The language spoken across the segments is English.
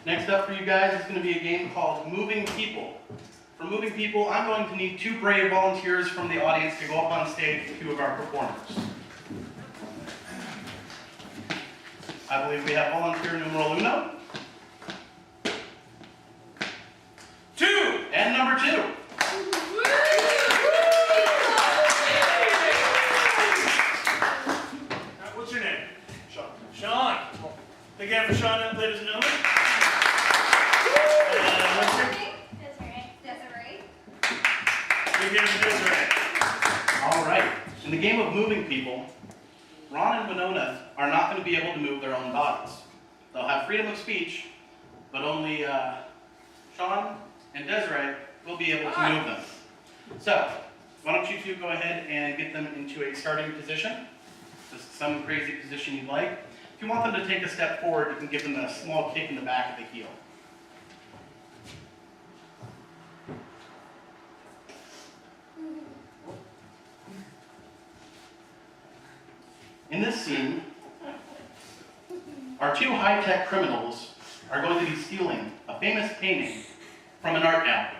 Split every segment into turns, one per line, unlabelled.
Next up for you guys is going to be a game called Moving People. For Moving People, I'm going to need 2 brave volunteers from the audience to go up on stage with 2 of our performers. I believe we have volunteer numero uno. 2! And number 2.
What's your name? Sean. Sean. Big hand for Sean, ladies and gentlemen. What's your name?
Desiree.
Big hand for Desiree.
All right. In the game of Moving People, Ron and Winona are not going to be able to move their own bodies. They'll have freedom of speech, but only Sean and Desiree will be able to move them. So, why don't you 2 go ahead and get them into a starting position. Just some crazy position you'd like. If you want them to take a step forward, you can give them a small kick in the back of the heel. In this scene, our 2 high-tech criminals are going to be stealing a famous painting from an art gallery.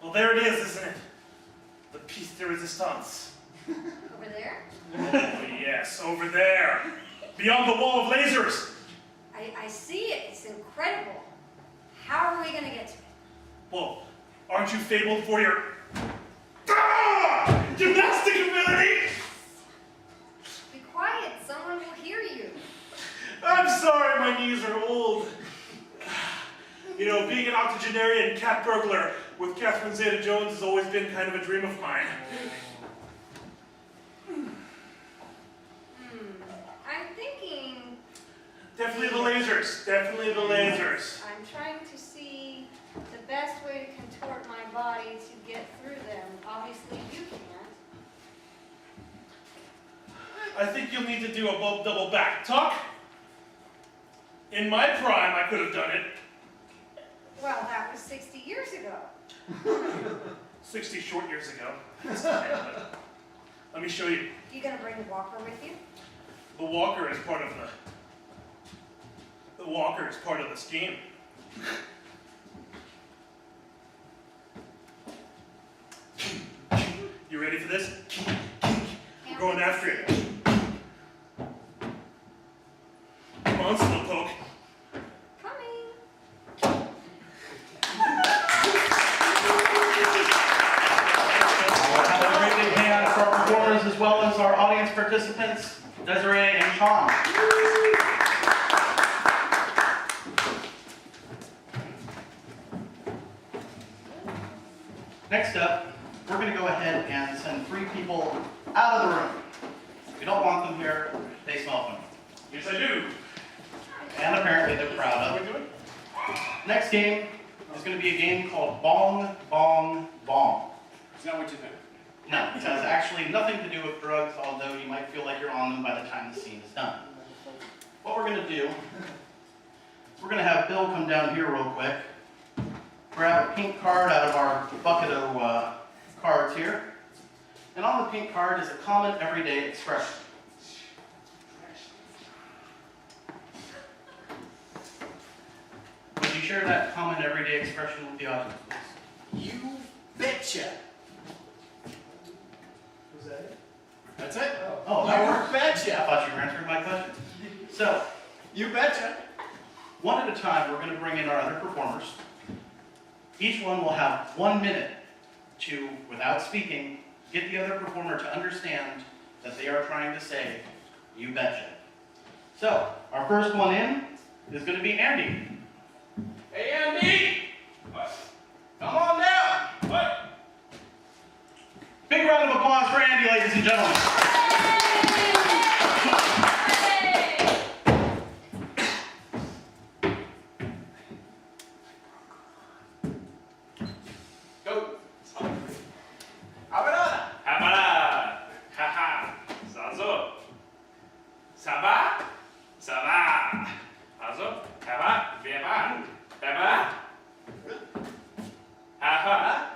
Well, there it is, isn't it? The piece de resistance.
Over there?
Oh, yes, over there. Beyond the wall of lasers.
I see it. It's incredible. How are we going to get to it?
Well, aren't you fabled for your gymnastic ability?
Be quiet. Someone will hear you.
I'm sorry, my knees are old. You know, being an octogenarian cat burglar with Catherine Zeta-Jones has always been kind of a dream of mine.
I'm thinking...
Definitely the lasers. Definitely the lasers.
I'm trying to see the best way to contort my body to get through them. Obviously, you can't.
I think you'll need to do a double back tuck. In my prime, I could have done it.
Well, that was 60 years ago.
60 short years ago. Let me show you.
You gonna bring the walker with you?
The walker is part of the scheme. You ready for this? We're going after it. Come on, Slowpoke.
Coming.
We'll have a great big hand for our performers as well as our audience participants, Desiree and Sean. Next up, we're going to go ahead and send 3 people out of the room. If you don't want them here, they smell them.
Yes, I do.
And apparently they're proud of it. Next game is going to be a game called Bong, Bong, Bong.
Is that what you think?
No, it has actually nothing to do with drugs, although you might feel like you're on them by the time the scene is done. What we're going to do is we're going to have Bill come down here real quick, grab a pink card out of our bucket of cards here, and on the pink card is a common everyday expression. Would you share that common everyday expression with the audience, please?
You betcha.
Was that it?
That's it.
Oh,
You
that works.
betcha.
I thought you were answering my question. So,
You betcha.
one at a time, we're going to bring in our other performers. Each one will have 1 minute to, without speaking, get the other performer to understand that they are trying to say, you betcha. So, our first one in is going to be Andy.
Hey, Andy. What? Come on down. What?
Big round of applause for Andy, ladies and gentlemen.
Go. Habana. Habana. Haha. Zazo. Ça va? Ça va. Zazo. Ça va? Bien va. Ça va? Haha.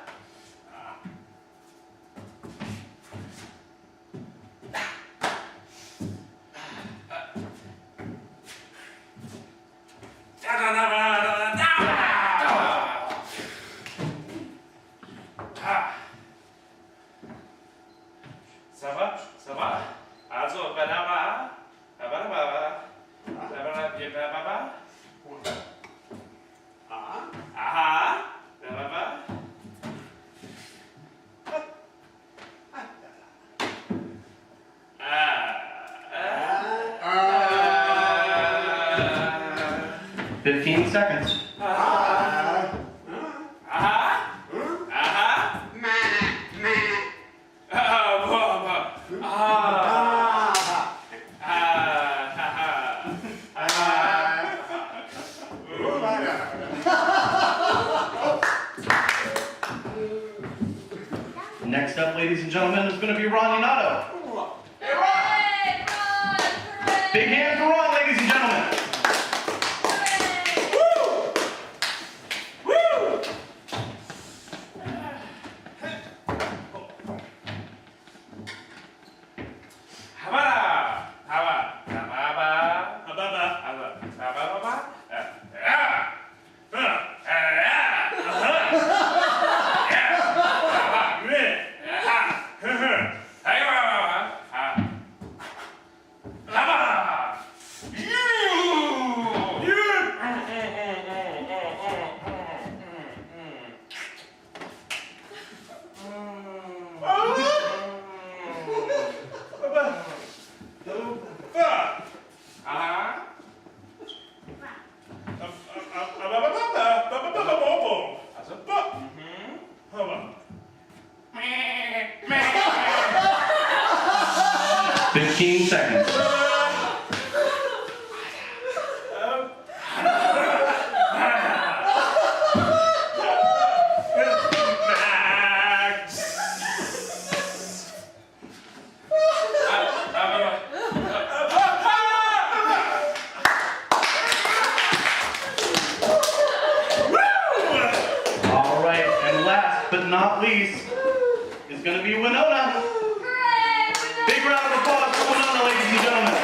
15 seconds.
Aha.
Next up, ladies and gentlemen, is going to be Ron Yanato.
Hooray, Ron! Hooray!
Big hand for Ron, ladies and gentlemen. Fifteen seconds. All right, and last but not least is going to be Winona.
Hooray! Winona!
Big round of applause for Winona, ladies and gentlemen.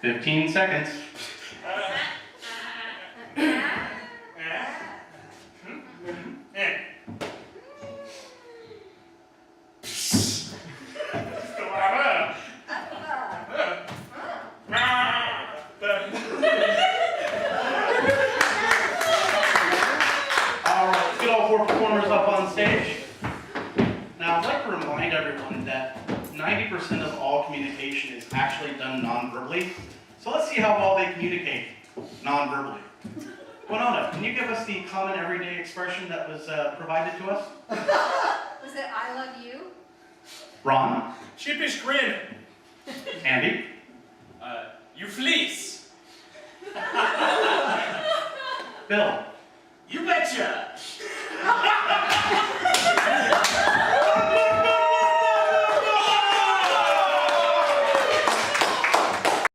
Fifteen seconds. All right, let's get all four performers up on stage. Now, I'd like to remind everyone that 90% of all communication is actually done non-verbally. So let's see how well they communicate non-verbally. Winona, can you give us the common everyday expression that was provided to us?
Was it I love you?
Ron?
Sheepish grin.
Andy?
You fleece.
Bill?
You betcha.